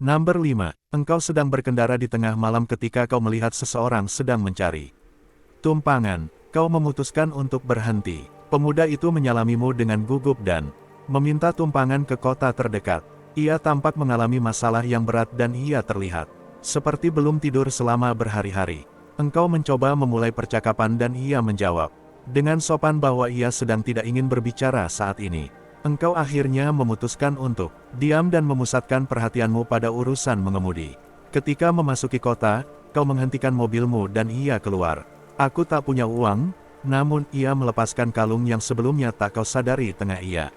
Number 5. Engkau sedang berkendara di tengah malam ketika kau melihat seseorang sedang mencari tumpangan. Kau memutuskan untuk berhenti. Pemuda itu menyalamimu dengan gugup dan meminta tumpangan ke kota terdekat. Ia tampak mengalami masalah yang berat dan ia terlihat seperti belum tidur selama berhari-hari. Engkau mencoba memulai percakapan dan ia menjawab dengan sopan bahwa ia sedang tidak ingin berbicara saat ini. Engkau akhirnya memutuskan untuk diam dan memusatkan perhatianmu pada urusan mengemudi. Ketika memasuki kota, kau menghentikan mobilmu dan ia keluar. Aku tak punya uang, namun ia melepaskan kalung yang sebelumnya tak kau sadari tengah ia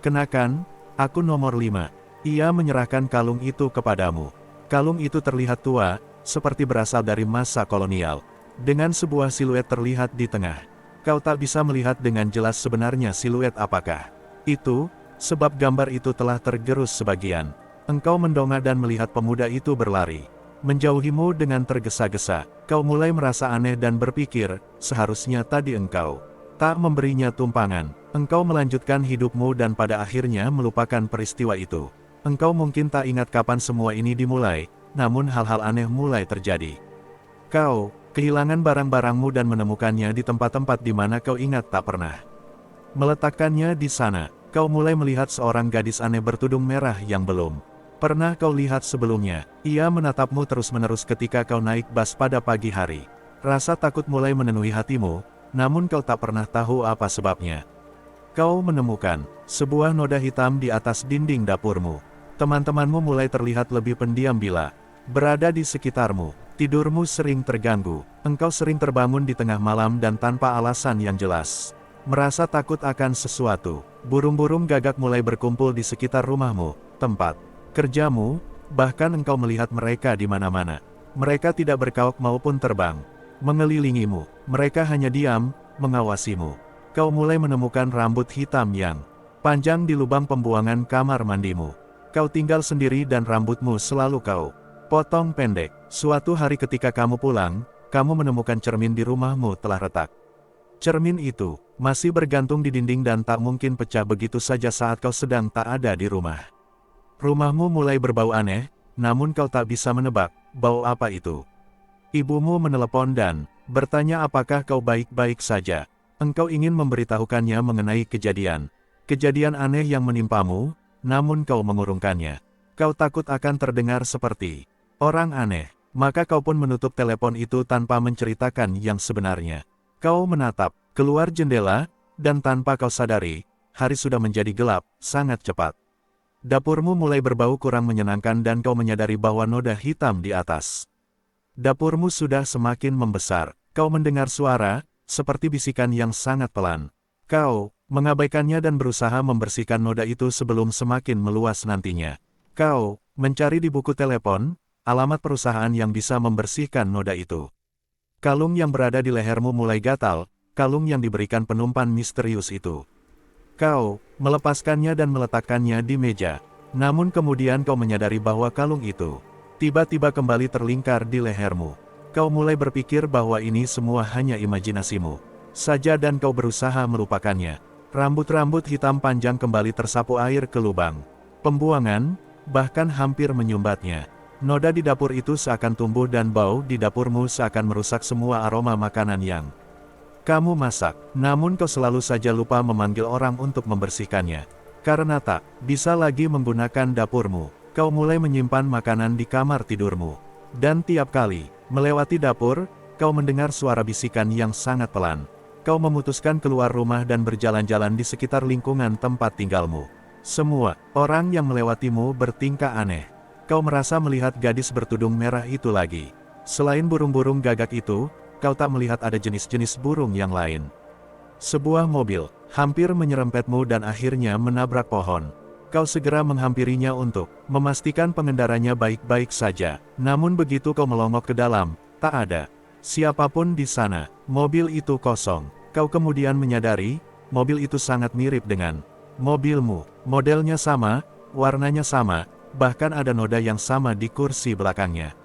kenakan. Aku nomor 5. Ia menyerahkan kalung itu kepadamu. Kalung itu terlihat tua, seperti berasal dari masa kolonial. Dengan sebuah siluet terlihat di tengah. Kau tak bisa melihat dengan jelas sebenarnya siluet apakah itu, sebab gambar itu telah tergerus sebagian. Engkau mendongak dan melihat pemuda itu berlari menjauhimu dengan tergesa-gesa. Kau mulai merasa aneh dan berpikir, seharusnya tadi engkau tak memberinya tumpangan. Engkau melanjutkan hidupmu dan pada akhirnya melupakan peristiwa itu. Engkau mungkin tak ingat kapan semua ini dimulai, namun hal-hal aneh mulai terjadi. Kau kehilangan barang-barangmu dan menemukannya di tempat-tempat di mana kau ingat tak pernah meletakkannya di sana. Kau mulai melihat seorang gadis aneh bertudung merah yang belum pernah kau lihat sebelumnya. Ia menatapmu terus-menerus ketika kau naik bus pada pagi hari. Rasa takut mulai memenuhi hatimu, namun kau tak pernah tahu apa sebabnya. Kau menemukan sebuah noda hitam di atas dinding dapurmu. Teman-temanmu mulai terlihat lebih pendiam bila berada di sekitarmu. Tidurmu sering terganggu. Engkau sering terbangun di tengah malam dan tanpa alasan yang jelas. Merasa takut akan sesuatu. Burung-burung gagak mulai berkumpul di sekitar rumahmu, tempat kerjamu, bahkan engkau melihat mereka di mana-mana. Mereka tidak berkaok maupun terbang mengelilingimu. Mereka hanya diam, mengawasimu. Kau mulai menemukan rambut hitam yang panjang di lubang pembuangan kamar mandimu. Kau tinggal sendiri dan rambutmu selalu kau potong pendek. Suatu hari ketika kamu pulang, kamu menemukan cermin di rumahmu telah retak. Cermin itu masih bergantung di dinding dan tak mungkin pecah begitu saja saat kau sedang tak ada di rumah. Rumahmu mulai berbau aneh, namun kau tak bisa menebak bau apa itu. Ibumu menelepon dan bertanya apakah kau baik-baik saja. Engkau ingin memberitahukannya mengenai kejadian aneh yang menimpamu, namun kau mengurungkannya. Kau takut akan terdengar seperti orang aneh, maka kau pun menutup telepon itu tanpa menceritakan yang sebenarnya. Kau menatap keluar jendela, dan tanpa kau sadari, hari sudah menjadi gelap, sangat cepat. Dapurmu mulai berbau kurang menyenangkan dan kau menyadari bahwa noda hitam di atas dapurmu sudah semakin membesar. Kau mendengar suara, seperti bisikan yang sangat pelan. Kau mengabaikannya dan berusaha membersihkan noda itu sebelum semakin meluas nantinya. Kau mencari di buku telepon, alamat perusahaan yang bisa membersihkan noda itu. Kalung yang berada di lehermu mulai gatal, kalung yang diberikan penumpan misterius itu. Kau melepaskannya dan meletakkannya di meja. Namun kemudian kau menyadari bahwa kalung itu tiba-tiba kembali terlingkar di lehermu. Kau mulai berpikir bahwa ini semua hanya imajinasimu saja dan kau berusaha melupakannya. Rambut-rambut hitam panjang kembali tersapu air ke lubang pembuangan, bahkan hampir menyumbatnya. Noda di dapur itu seakan tumbuh dan bau di dapurmu seakan merusak semua aroma makanan yang kamu masak. Namun kau selalu saja lupa memanggil orang untuk membersihkannya. Karena tak bisa lagi menggunakan dapurmu, kau mulai menyimpan makanan di kamar tidurmu. Dan tiap kali melewati dapur, kau mendengar suara bisikan yang sangat pelan. Kau memutuskan keluar rumah dan berjalan-jalan di sekitar lingkungan tempat tinggalmu. Semua orang yang melewatimu bertingkah aneh. Kau merasa melihat gadis bertudung merah itu lagi. Selain burung-burung gagak itu, kau tak melihat ada jenis-jenis burung yang lain. Sebuah mobil hampir menyerempetmu dan akhirnya menabrak pohon. Kau segera menghampirinya untuk memastikan pengendaranya baik-baik saja. Namun begitu kau melongok ke dalam, tak ada siapapun di sana. Mobil itu kosong. Kau kemudian menyadari, mobil itu sangat mirip dengan mobilmu. Modelnya sama, warnanya sama, bahkan ada noda yang sama di kursi belakangnya.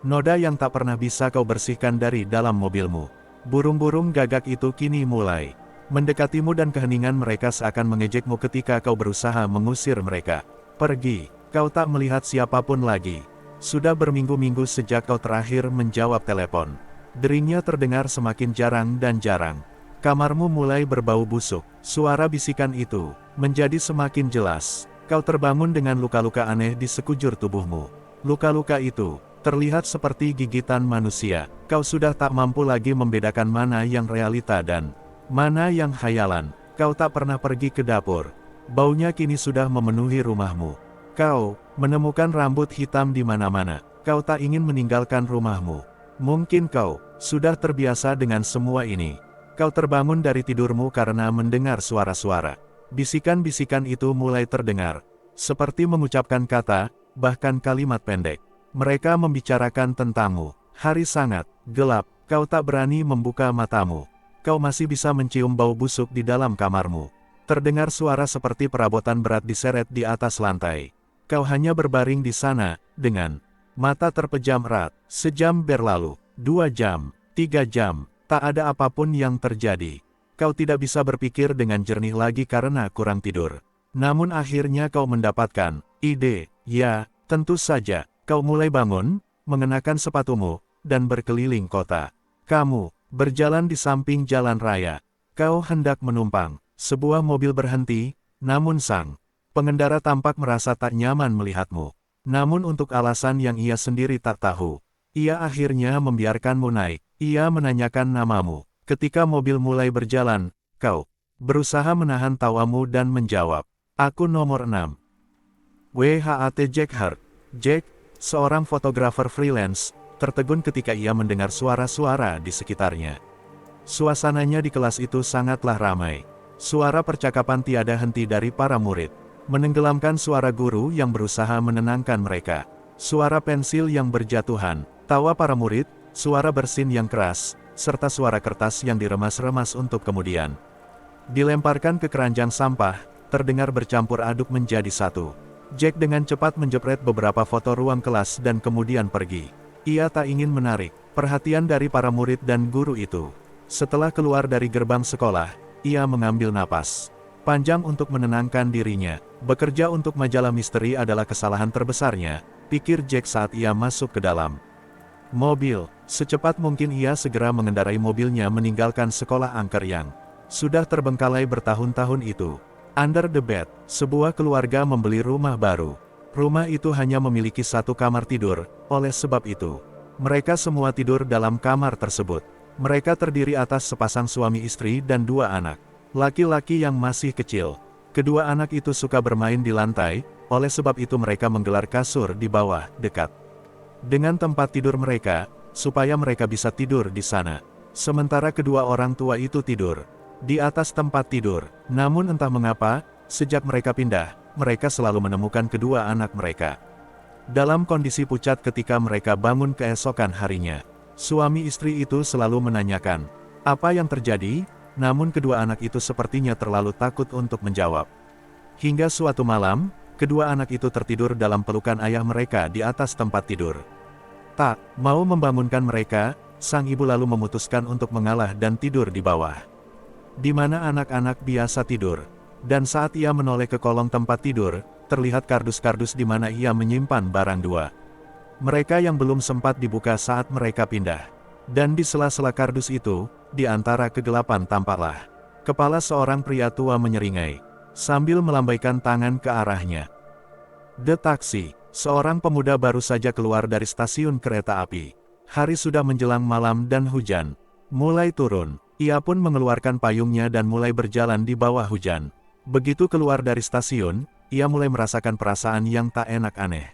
Noda yang tak pernah bisa kau bersihkan dari dalam mobilmu. Burung-burung gagak itu kini mulai mendekatimu dan keheningan mereka seakan mengejekmu ketika kau berusaha mengusir mereka pergi. Kau tak melihat siapapun lagi. Sudah berminggu-minggu sejak kau terakhir menjawab telepon. Deringnya terdengar semakin jarang dan jarang. Kamarmu mulai berbau busuk. Suara bisikan itu menjadi semakin jelas. Kau terbangun dengan luka-luka aneh di sekujur tubuhmu. Luka-luka itu terlihat seperti gigitan manusia. Kau sudah tak mampu lagi membedakan mana yang realita dan mana yang khayalan. Kau tak pernah pergi ke dapur. Baunya kini sudah memenuhi rumahmu. Kau menemukan rambut hitam di mana-mana. Kau tak ingin meninggalkan rumahmu. Mungkin kau sudah terbiasa dengan semua ini. Kau terbangun dari tidurmu karena mendengar suara-suara. Bisikan-bisikan itu mulai terdengar. Seperti mengucapkan kata, bahkan kalimat pendek. Mereka membicarakan tentangmu. Hari sangat gelap. Kau tak berani membuka matamu. Kau masih bisa mencium bau busuk di dalam kamarmu. Terdengar suara seperti perabotan berat diseret di atas lantai. Kau hanya berbaring di sana, dengan mata terpejam erat. Sejam berlalu, 2 jam, 3 jam, tak ada apapun yang terjadi. Kau tidak bisa berpikir dengan jernih lagi karena kurang tidur. Namun akhirnya kau mendapatkan ide. Ya, tentu saja, kau mulai bangun, mengenakan sepatumu, dan berkeliling kota. Kamu berjalan di samping jalan raya. Kau hendak menumpang. Sebuah mobil berhenti, namun sang pengendara tampak merasa tak nyaman melihatmu. Namun untuk alasan yang ia sendiri tak tahu, ia akhirnya membiarkanmu naik. Ia menanyakan namamu. Ketika mobil mulai berjalan, kau berusaha menahan tawamu dan menjawab, "Aku nomor 6. WHAT Jack Hart." Jack, seorang fotografer freelance, tertegun ketika ia mendengar suara-suara di sekitarnya. Suasananya di kelas itu sangatlah ramai. Suara percakapan tiada henti dari para murid. Menenggelamkan suara guru yang berusaha menenangkan mereka. Suara pensil yang berjatuhan, tawa para murid, suara bersin yang keras, serta suara kertas yang diremas-remas untuk kemudian dilemparkan ke keranjang sampah, terdengar bercampur aduk menjadi satu. Jack dengan cepat menjepret beberapa foto ruang kelas dan kemudian pergi. Ia tak ingin menarik perhatian dari para murid dan guru itu. Setelah keluar dari gerbang sekolah, ia mengambil napas panjang untuk menenangkan dirinya. Bekerja untuk majalah misteri adalah kesalahan terbesarnya, pikir Jack saat ia masuk ke dalam mobil. Secepat mungkin ia segera mengendarai mobilnya meninggalkan sekolah angker yang sudah terbengkalai bertahun-tahun itu. Under the Bed, sebuah keluarga membeli rumah baru. Rumah itu hanya memiliki satu kamar tidur, oleh sebab itu mereka semua tidur dalam kamar tersebut. Mereka terdiri atas sepasang suami istri dan 2 anak laki-laki yang masih kecil. Kedua anak itu suka bermain di lantai, oleh sebab itu mereka menggelar kasur di bawah, dekat dengan tempat tidur mereka, supaya mereka bisa tidur di sana. Sementara kedua orang tua itu tidur di atas tempat tidur. Namun entah mengapa, sejak mereka pindah, mereka selalu menemukan kedua anak mereka dalam kondisi pucat ketika mereka bangun keesokan harinya. Suami istri itu selalu menanyakan apa yang terjadi, namun kedua anak itu sepertinya terlalu takut untuk menjawab. Hingga suatu malam, kedua anak itu tertidur dalam pelukan ayah mereka di atas tempat tidur. Tak mau membangunkan mereka, sang ibu lalu memutuskan untuk mengalah dan tidur di bawah, di mana anak-anak biasa tidur. Dan saat ia menoleh ke kolong tempat tidur, terlihat kardus-kardus di mana ia menyimpan barang 2. Mereka yang belum sempat dibuka saat mereka pindah. Dan di sela-sela kardus itu, di antara kegelapan tampaklah kepala seorang pria tua menyeringai, sambil melambaikan tangan ke arahnya. The Taxi. Seorang pemuda baru saja keluar dari stasiun kereta api. Hari sudah menjelang malam dan hujan mulai turun. Ia pun mengeluarkan payungnya dan mulai berjalan di bawah hujan. Begitu keluar dari stasiun, ia mulai merasakan perasaan yang tak enak aneh.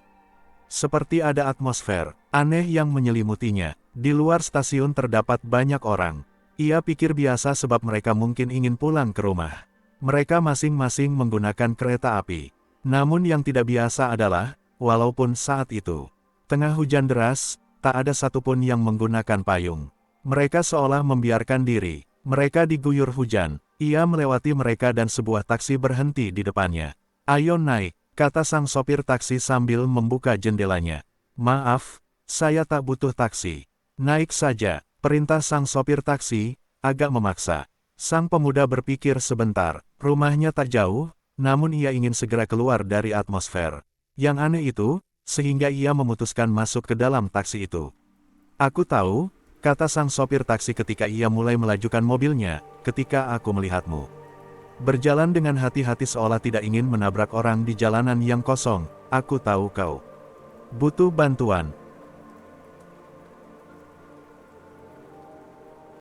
Seperti ada atmosfer aneh yang menyelimutinya. Di luar stasiun terdapat banyak orang. Ia pikir biasa sebab mereka mungkin ingin pulang ke rumah. Mereka masing-masing menggunakan kereta api. Namun yang tidak biasa adalah, walaupun saat itu tengah hujan deras, tak ada satupun yang menggunakan payung. Mereka seolah membiarkan diri mereka diguyur hujan. Ia melewati mereka dan sebuah taksi berhenti di depannya. "Ayo naik," kata sang sopir taksi sambil membuka jendelanya. "Maaf, saya tak butuh taksi." "Naik saja," perintah sang sopir taksi, agak memaksa. Sang pemuda berpikir sebentar. Rumahnya tak jauh, namun ia ingin segera keluar dari atmosfer Yang aneh itu, sehingga ia memutuskan masuk ke dalam taksi itu. Aku tahu, kata sang sopir taksi ketika ia mulai melajukan mobilnya, ketika aku melihatmu. Berjalan dengan hati-hati seolah tidak ingin menabrak orang di jalanan yang kosong, aku tahu kau butuh bantuan.